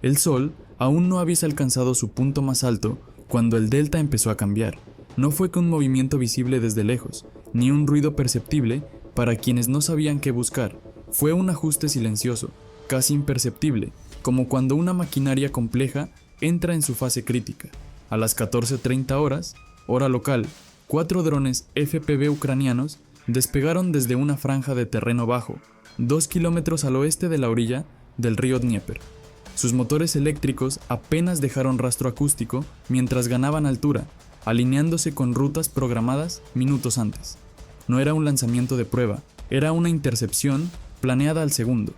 El sol aún no había alcanzado su punto más alto cuando el delta empezó a cambiar. No fue con un movimiento visible desde lejos, ni un ruido perceptible para quienes no sabían qué buscar. Fue un ajuste silencioso, casi imperceptible, como cuando una maquinaria compleja entra en su fase crítica. A las 14:30 horas, hora local, 4 drones FPV ucranianos despegaron desde una franja de terreno bajo, 2 kilómetros al oeste de la orilla del río Dnieper. Sus motores eléctricos apenas dejaron rastro acústico mientras ganaban altura, alineándose con rutas programadas minutos antes. No era un lanzamiento de prueba, era una intercepción planeada al segundo.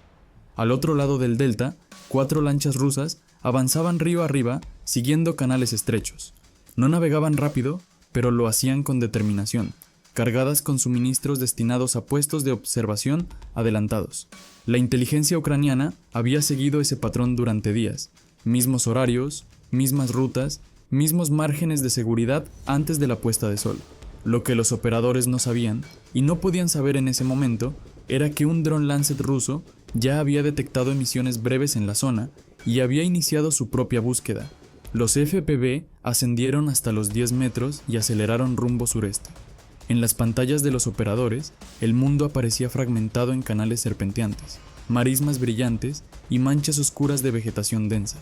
Al otro lado del delta, 4 lanchas rusas avanzaban río arriba siguiendo canales estrechos. No navegaban rápido, pero lo hacían con determinación, cargadas con suministros destinados a puestos de observación adelantados. La inteligencia ucraniana había seguido ese patrón durante días, mismos horarios, mismas rutas, mismos márgenes de seguridad antes de la puesta de sol. Lo que los operadores no sabían, y no podían saber en ese momento, era que un dron Lancet ruso ya había detectado emisiones breves en la zona y había iniciado su propia búsqueda. Los FPV ascendieron hasta los 10 metros y aceleraron rumbo sureste. En las pantallas de los operadores, el mundo aparecía fragmentado en canales serpenteantes, marismas brillantes y manchas oscuras de vegetación densa.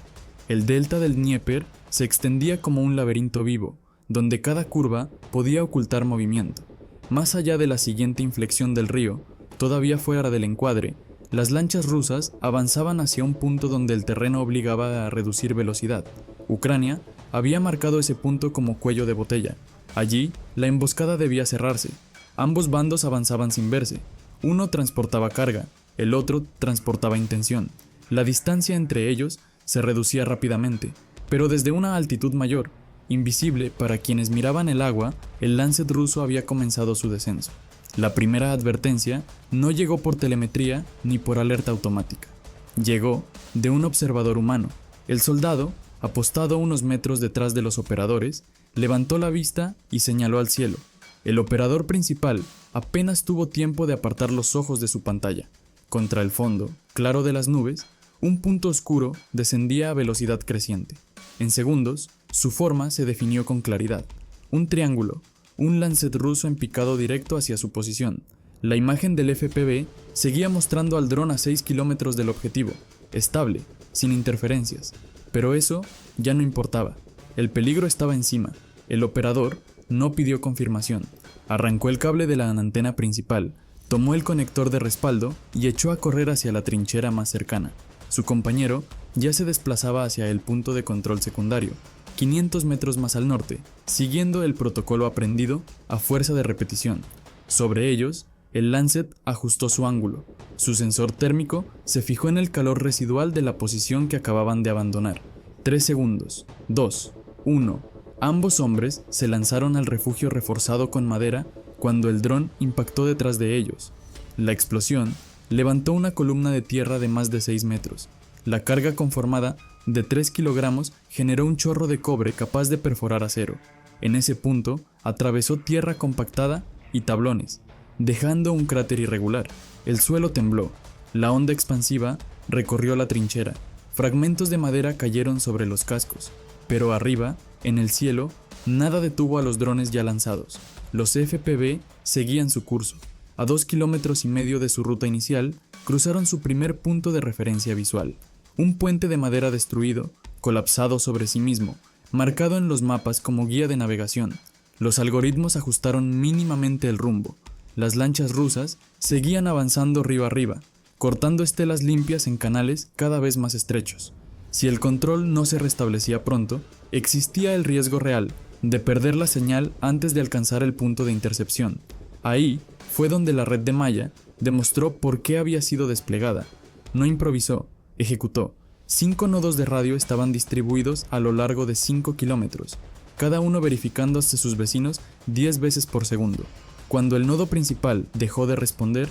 El delta del Dnieper se extendía como un laberinto vivo, donde cada curva podía ocultar movimiento. Más allá de la siguiente inflexión del río, todavía fuera del encuadre, las lanchas rusas avanzaban hacia un punto donde el terreno obligaba a reducir velocidad. Ucrania había marcado ese punto como cuello de botella. Allí, la emboscada debía cerrarse. Ambos bandos avanzaban sin verse. Uno transportaba carga, el otro transportaba intención. La distancia entre ellos se reducía rápidamente, pero desde una altitud mayor. Invisible para quienes miraban el agua, el Lancet ruso había comenzado su descenso. La primera advertencia no llegó por telemetría ni por alerta automática. Llegó de un observador humano. El soldado, apostado unos metros detrás de los operadores, levantó la vista y señaló al cielo. El operador principal apenas tuvo tiempo de apartar los ojos de su pantalla. Contra el fondo, claro de las nubes, un punto oscuro descendía a velocidad creciente. En segundos, su forma se definió con claridad. Un triángulo, un Lancet ruso en picado directo hacia su posición. La imagen del FPV seguía mostrando al dron a 6 kilómetros del objetivo, estable, sin interferencias. Pero eso ya no importaba. El peligro estaba encima. El operador no pidió confirmación. Arrancó el cable de la antena principal, tomó el conector de respaldo y echó a correr hacia la trinchera más cercana. Su compañero ya se desplazaba hacia el punto de control secundario, 500 metros más al norte, siguiendo el protocolo aprendido a fuerza de repetición. Sobre ellos, el Lancet ajustó su ángulo. Su sensor térmico se fijó en el calor residual de la posición que acababan de abandonar. 3 segundos. 2. 1. Ambos hombres se lanzaron al refugio reforzado con madera cuando el dron impactó detrás de ellos. La explosión levantó una columna de tierra de más de 6 metros. La carga conformada de 3 kilogramos generó un chorro de cobre capaz de perforar acero. En ese punto, atravesó tierra compactada y tablones, dejando un cráter irregular. El suelo tembló. La onda expansiva recorrió la trinchera. Fragmentos de madera cayeron sobre los cascos, pero arriba, en el cielo, nada detuvo a los drones ya lanzados. Los FPV seguían su curso. A 2,5 kilómetros de su ruta inicial, cruzaron su primer punto de referencia visual. Un puente de madera destruido, colapsado sobre sí mismo, marcado en los mapas como guía de navegación. Los algoritmos ajustaron mínimamente el rumbo. Las lanchas rusas seguían avanzando río arriba, cortando estelas limpias en canales cada vez más estrechos. Si el control no se restablecía pronto, existía el riesgo real de perder la señal antes de alcanzar el punto de intercepción. Ahí fue donde la red de malla demostró por qué había sido desplegada. No improvisó, ejecutó. 5 nodos de radio estaban distribuidos a lo largo de 5 kilómetros, cada uno verificando hasta sus vecinos 10 veces por segundo. Cuando el nodo principal dejó de responder,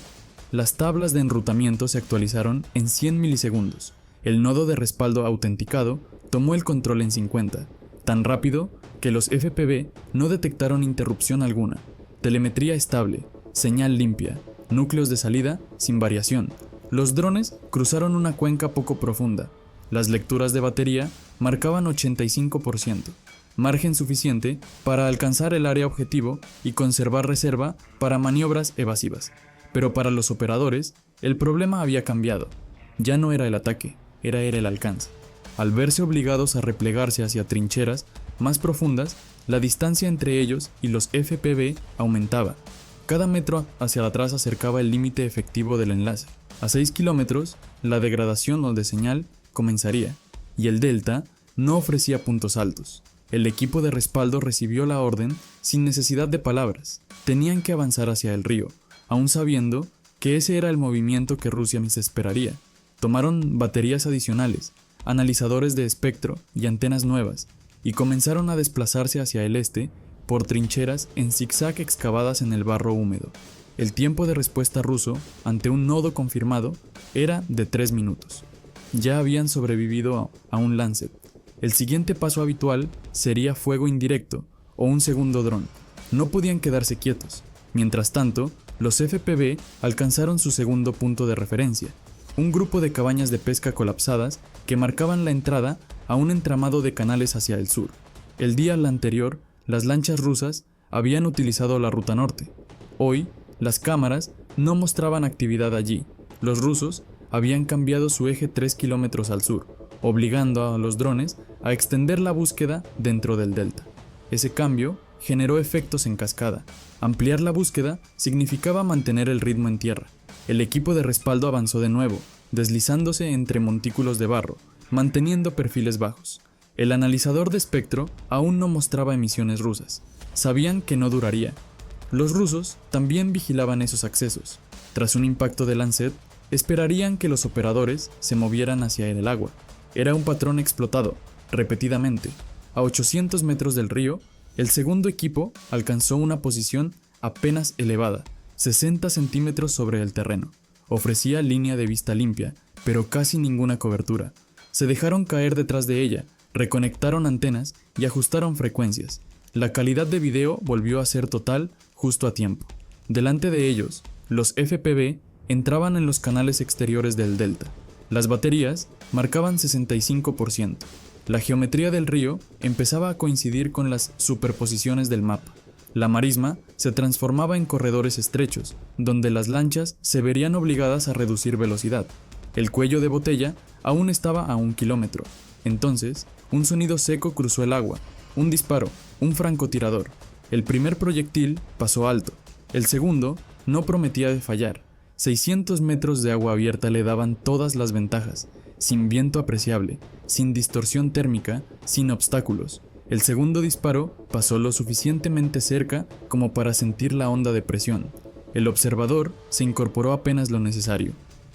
las tablas de enrutamiento se actualizaron en 100 milisegundos. El nodo de respaldo autenticado tomó el control en 50, tan rápido que los FPV no detectaron interrupción alguna. Telemetría estable, señal limpia, núcleos de salida sin variación. Los drones cruzaron una cuenca poco profunda. Las lecturas de batería marcaban 85%, margen suficiente para alcanzar el área objetivo y conservar reserva para maniobras evasivas. Pero para los operadores, el problema había cambiado. Ya no era el ataque, era el alcance. Al verse obligados a replegarse hacia trincheras más profundas, la distancia entre ellos y los FPV aumentaba. Cada metro hacia atrás acercaba el límite efectivo del enlace. A 6 kilómetros, la degradación de señal comenzaría, y el Delta no ofrecía puntos altos. El equipo de respaldo recibió la orden sin necesidad de palabras. Tenían que avanzar hacia el río, aún sabiendo que ese era el movimiento que Rusia se esperaría. Tomaron baterías adicionales, analizadores de espectro y antenas nuevas, y comenzaron a desplazarse hacia el este por trincheras en zigzag excavadas en el barro húmedo. El tiempo de respuesta ruso ante un nodo confirmado era de 3 minutos. Ya habían sobrevivido a un Lancet. El siguiente paso habitual sería fuego indirecto o un segundo dron. No podían quedarse quietos. Mientras tanto, los FPV alcanzaron su segundo punto de referencia, un grupo de cabañas de pesca colapsadas que marcaban la entrada a un entramado de canales hacia el sur. El día anterior, las lanchas rusas habían utilizado la ruta norte. Hoy, las cámaras no mostraban actividad allí. Los rusos habían cambiado su eje 3 kilómetros al sur, obligando a los drones a extender la búsqueda dentro del delta. Ese cambio generó efectos en cascada. Ampliar la búsqueda significaba mantener el ritmo en tierra. El equipo de respaldo avanzó de nuevo, deslizándose entre montículos de barro, manteniendo perfiles bajos. El analizador de espectro aún no mostraba emisiones rusas. Sabían que no duraría. Los rusos también vigilaban esos accesos. Tras un impacto de Lancet, esperarían que los operadores se movieran hacia el agua. Era un patrón explotado, repetidamente. A 800 metros del río, el segundo equipo alcanzó una posición apenas elevada, 60 centímetros sobre el terreno. Ofrecía línea de vista limpia, pero casi ninguna cobertura. Se dejaron caer detrás de ella, reconectaron antenas y ajustaron frecuencias. La calidad de video volvió a ser total justo a tiempo. Delante de ellos, los FPV entraban en los canales exteriores del delta. Las baterías marcaban 65%. La geometría del río empezaba a coincidir con las superposiciones del mapa. La marisma se transformaba en corredores estrechos, donde las lanchas se verían obligadas a reducir velocidad. El cuello de botella aún estaba a 1 kilómetro. Entonces, un sonido seco cruzó el agua. Un disparo, un francotirador. El primer proyectil pasó alto. El segundo no prometía de fallar. 600 metros de agua abierta le daban todas las ventajas, sin viento apreciable, sin distorsión térmica, sin obstáculos. El segundo disparo pasó lo suficientemente cerca como para sentir la onda de presión. El observador se incorporó apenas lo necesario.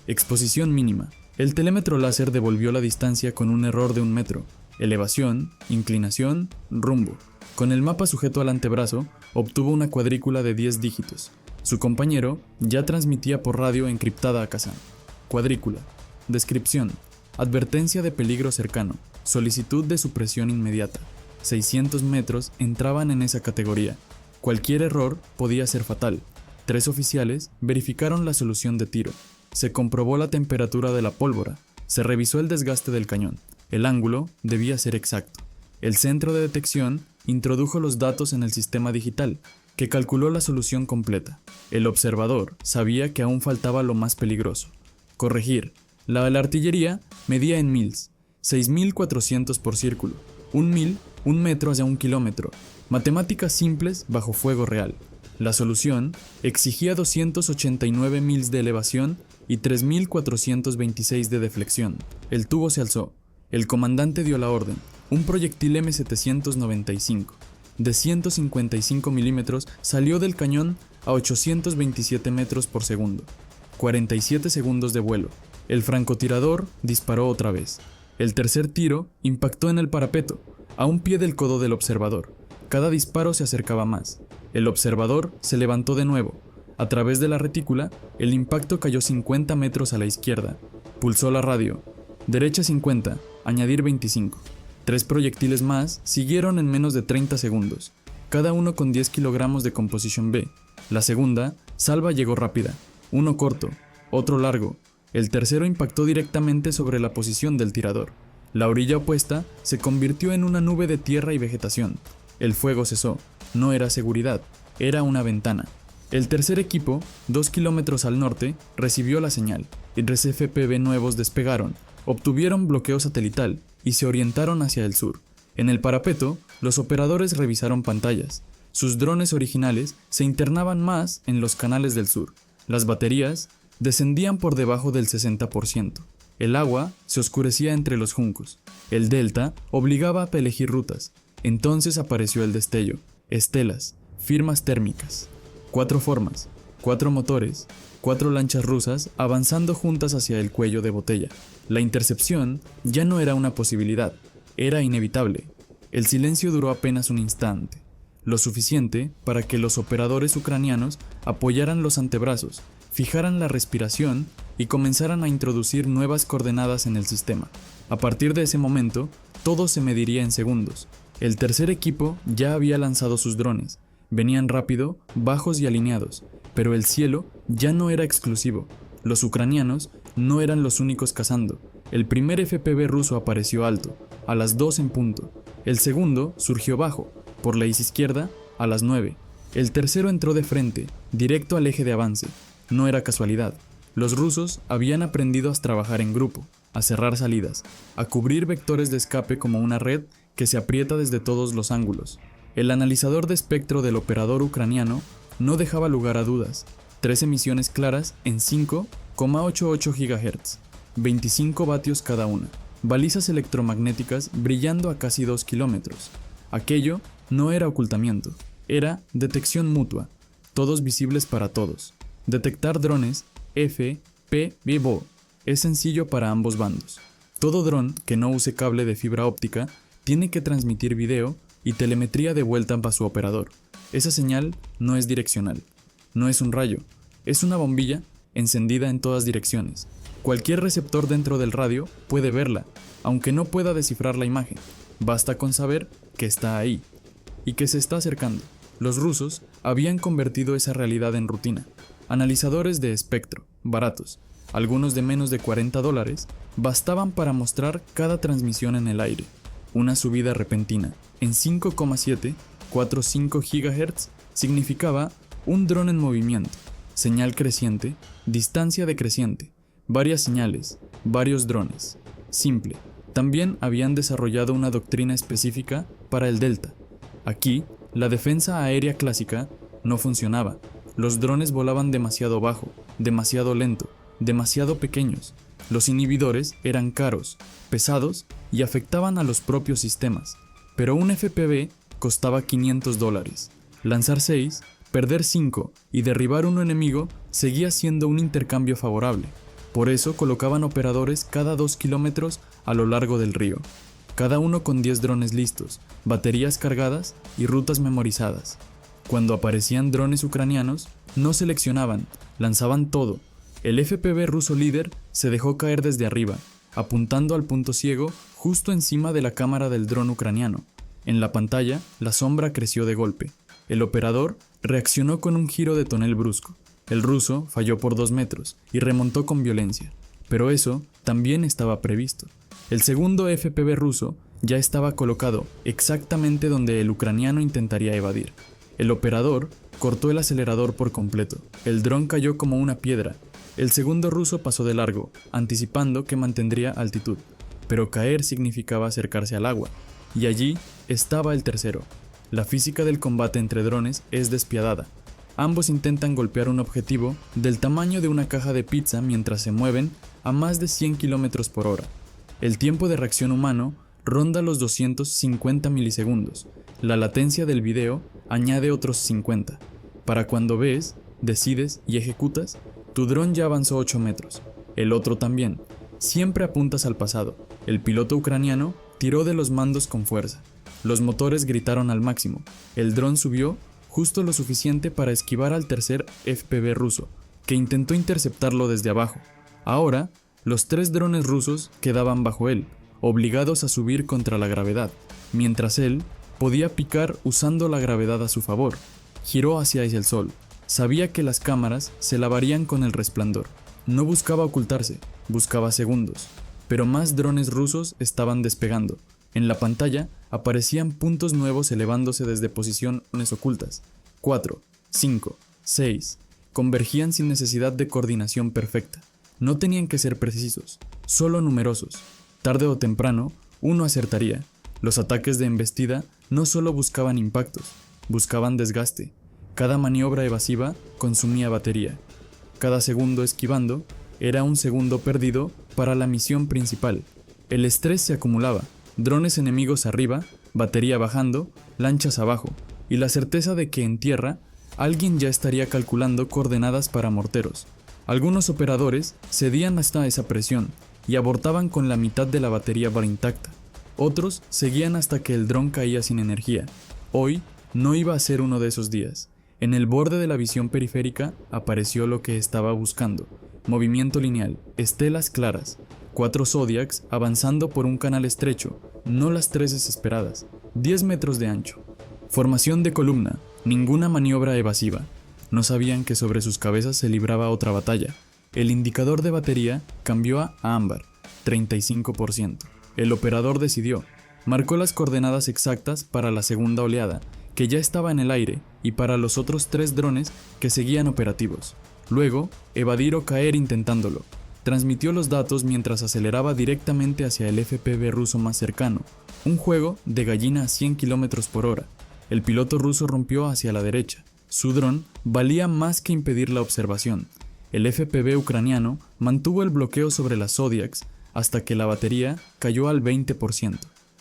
Exposición mínima. El telémetro láser devolvió la distancia con un error de 1 metro. Elevación, inclinación, rumbo. Con el mapa sujeto al antebrazo, obtuvo una cuadrícula de 10 dígitos. Su compañero ya transmitía por radio encriptada a Kazán. Cuadrícula. Descripción. Advertencia de peligro cercano. Solicitud de supresión inmediata. 600 metros entraban en esa categoría. Cualquier error podía ser fatal. 3 oficiales verificaron la solución de tiro. Se comprobó la temperatura de la pólvora. Se revisó el desgaste del cañón. El ángulo debía ser exacto. El centro de detección introdujo los datos en el sistema digital, que calculó la solución completa. El observador sabía que aún faltaba lo más peligroso. Corregir. La de la artillería medía en mils, 6.400 por círculo. 1 mil, 1 metro hacia 1 kilómetro. Matemáticas simples bajo fuego real. La solución exigía 289 mils de elevación y 3.426 de deflexión. El tubo se alzó. El comandante dio la orden. Un proyectil M795 de 155 milímetros salió del cañón a 827 metros por segundo. 47 segundos de vuelo. El francotirador disparó otra vez. El tercer tiro impactó en el parapeto, a un pie del codo del observador. Cada disparo se acercaba más. El observador se levantó de nuevo. A través de la retícula, el impacto cayó 50 metros a la izquierda. Pulsó la radio. Derecha 50, añadir 25. 3 proyectiles más siguieron en menos de 30 segundos, cada uno con 10 kilogramos de composición B. La segunda salva llegó rápida. Uno corto, otro largo. El tercero impactó directamente sobre la posición del tirador. La orilla opuesta se convirtió en una nube de tierra y vegetación. El fuego cesó. No era seguridad, era una ventana. El tercer equipo, 2 kilómetros al norte, recibió la señal, y 3 FPV nuevos despegaron, obtuvieron bloqueo satelital y se orientaron hacia el sur. En el parapeto, los operadores revisaron pantallas. Sus drones originales se internaban más en los canales del sur. Las baterías descendían por debajo del 60%. El agua se oscurecía entre los juncos. El delta obligaba a elegir rutas. Entonces apareció el destello. Estelas, firmas térmicas. 4 formas, 4 motores, 4 lanchas rusas avanzando juntas hacia el cuello de botella. La intercepción ya no era una posibilidad, era inevitable. El silencio duró apenas un instante, lo suficiente para que los operadores ucranianos apoyaran los antebrazos, fijaran la respiración y comenzaran a introducir nuevas coordenadas en el sistema. A partir de ese momento, todo se mediría en segundos. El tercer equipo ya había lanzado sus drones. Venían rápido, bajos y alineados, pero el cielo ya no era exclusivo. Los ucranianos no eran los únicos cazando. El primer FPV ruso apareció alto, a las 2 en punto. El segundo surgió bajo, por la izquierda, a las 9. El tercero entró de frente, directo al eje de avance. No era casualidad. Los rusos habían aprendido a trabajar en grupo, a cerrar salidas, a cubrir vectores de escape como una red que se aprieta desde todos los ángulos. El analizador de espectro del operador ucraniano no dejaba lugar a dudas. 3 emisiones claras en 5,88 GHz, 25 vatios cada una. Balizas electromagnéticas brillando a casi 2 kilómetros. Aquello no era ocultamiento, era detección mutua, todos visibles para todos. Detectar drones FPV es sencillo para ambos bandos. Todo dron que no use cable de fibra óptica tiene que transmitir video y telemetría de vuelta para su operador. Esa señal no es direccional, no es un rayo, es una bombilla encendida en todas direcciones. Cualquier receptor dentro del radio puede verla, aunque no pueda descifrar la imagen. Basta con saber que está ahí y que se está acercando. Los rusos habían convertido esa realidad en rutina. Analizadores de espectro, baratos, algunos de menos de $40, bastaban para mostrar cada transmisión en el aire. Una subida repentina en 5,745 GHz significaba un dron en movimiento, señal creciente, distancia decreciente, varias señales, varios drones. Simple. También habían desarrollado una doctrina específica para el Delta. Aquí, la defensa aérea clásica no funcionaba. Los drones volaban demasiado bajo, demasiado lento, demasiado pequeños. Los inhibidores eran caros, pesados y afectaban a los propios sistemas. Pero un FPV costaba $500. Lanzar 6, perder 5 y derribar un enemigo seguía siendo un intercambio favorable. Por eso colocaban operadores cada 2 kilómetros a lo largo del río, cada uno con 10 drones listos, baterías cargadas y rutas memorizadas. Cuando aparecían drones ucranianos, no seleccionaban, lanzaban todo. El FPV ruso líder se dejó caer desde arriba, apuntando al punto ciego justo encima de la cámara del dron ucraniano. En la pantalla, la sombra creció de golpe. El operador reaccionó con un giro de tonel brusco. El ruso falló por 2 metros y remontó con violencia. Pero eso también estaba previsto. El segundo FPV ruso ya estaba colocado exactamente donde el ucraniano intentaría evadir. El operador cortó el acelerador por completo. El dron cayó como una piedra. El segundo ruso pasó de largo, anticipando que mantendría altitud. Pero caer significaba acercarse al agua. Y allí estaba el tercero. La física del combate entre drones es despiadada. Ambos intentan golpear un objetivo del tamaño de una caja de pizza mientras se mueven a más de 100 km por hora. El tiempo de reacción humano ronda los 250 milisegundos. La latencia del video añade otros 50. Para cuando ves, decides y ejecutas, tu dron ya avanzó 8 metros. El otro también. Siempre apuntas al pasado. El piloto ucraniano tiró de los mandos con fuerza. Los motores gritaron al máximo. El dron subió justo lo suficiente para esquivar al tercer FPV ruso, que intentó interceptarlo desde abajo. Ahora, los 3 drones rusos quedaban bajo él, obligados a subir contra la gravedad, mientras él podía picar usando la gravedad a su favor. Giró hacia el sol. Sabía que las cámaras se lavarían con el resplandor. No buscaba ocultarse, buscaba segundos. Pero más drones rusos estaban despegando. En la pantalla aparecían puntos nuevos elevándose desde posiciones ocultas. 4, 5, 6. Convergían sin necesidad de coordinación perfecta. No tenían que ser precisos, solo numerosos. Tarde o temprano, uno acertaría. Los ataques de embestida no solo buscaban impactos, buscaban desgaste. Cada maniobra evasiva consumía batería. Cada segundo esquivando era un segundo perdido para la misión principal. El estrés se acumulaba, drones enemigos arriba, batería bajando, lanchas abajo, y la certeza de que en tierra alguien ya estaría calculando coordenadas para morteros. Algunos operadores cedían hasta esa presión y abortaban con la mitad de la batería intacta. Otros seguían hasta que el dron caía sin energía. Hoy no iba a ser uno de esos días. En el borde de la visión periférica apareció lo que estaba buscando. Movimiento lineal, estelas claras, 4 Zodiacs avanzando por un canal estrecho, no las 3 desesperadas, 10 metros de ancho. Formación de columna, ninguna maniobra evasiva. No sabían que sobre sus cabezas se libraba otra batalla. El indicador de batería cambió a ámbar, 35%. El operador decidió, marcó las coordenadas exactas para la segunda oleada, que ya estaba en el aire, y para los otros 3 drones que seguían operativos. Luego, evadir o caer intentándolo. Transmitió los datos mientras aceleraba directamente hacia el FPV ruso más cercano, un juego de gallina a 100 km por hora. El piloto ruso rompió hacia la derecha. Su dron valía más que impedir la observación. El FPV ucraniano mantuvo el bloqueo sobre las Zodiacs hasta que la batería cayó al 20%.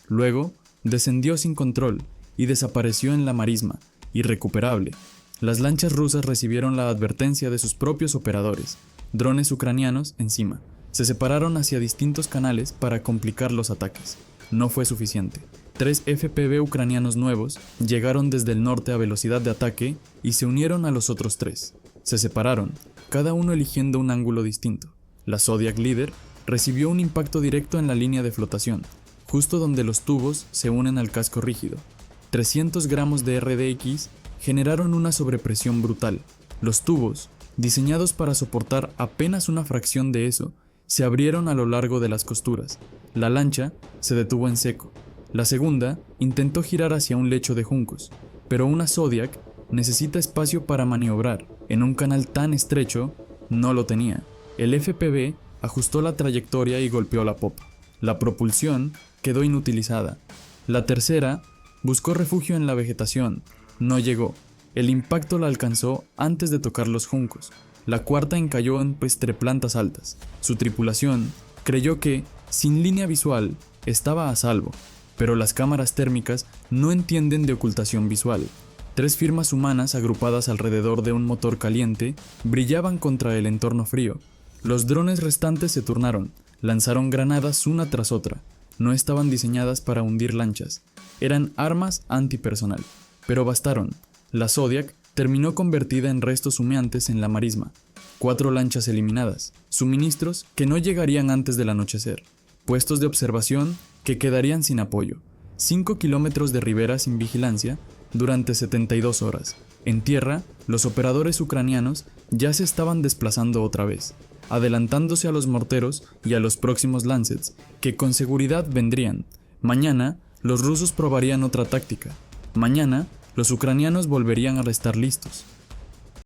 Luego, descendió sin control y desapareció en la marisma, irrecuperable. Las lanchas rusas recibieron la advertencia de sus propios operadores, drones ucranianos encima. Se separaron hacia distintos canales para complicar los ataques. No fue suficiente. 3 FPV ucranianos nuevos llegaron desde el norte a velocidad de ataque y se unieron a los otros 3. Se separaron, cada uno eligiendo un ángulo distinto. La Zodiac líder recibió un impacto directo en la línea de flotación, justo donde los tubos se unen al casco rígido. 300 gramos de RDX generaron una sobrepresión brutal. Los tubos, diseñados para soportar apenas una fracción de eso, se abrieron a lo largo de las costuras. La lancha se detuvo en seco. La segunda intentó girar hacia un lecho de juncos, pero una Zodiac necesita espacio para maniobrar. En un canal tan estrecho, no lo tenía. El FPV ajustó la trayectoria y golpeó la popa. La propulsión quedó inutilizada. La tercera buscó refugio en la vegetación. No llegó. El impacto la alcanzó antes de tocar los juncos. La cuarta encalló entre plantas altas. Su tripulación creyó que, sin línea visual, estaba a salvo, pero las cámaras térmicas no entienden de ocultación visual. 3 firmas humanas agrupadas alrededor de un motor caliente brillaban contra el entorno frío. Los drones restantes se turnaron, lanzaron granadas una tras otra. No estaban diseñadas para hundir lanchas, eran armas antipersonal. Pero bastaron. La Zodiac terminó convertida en restos humeantes en la marisma. 4 lanchas eliminadas, suministros que no llegarían antes del anochecer, puestos de observación que quedarían sin apoyo, 5 kilómetros de ribera sin vigilancia durante 72 horas. En tierra, los operadores ucranianos ya se estaban desplazando otra vez, adelantándose a los morteros y a los próximos Lancets, que con seguridad vendrían. Mañana, los rusos probarían otra táctica. Mañana, los ucranianos volverían a estar listos.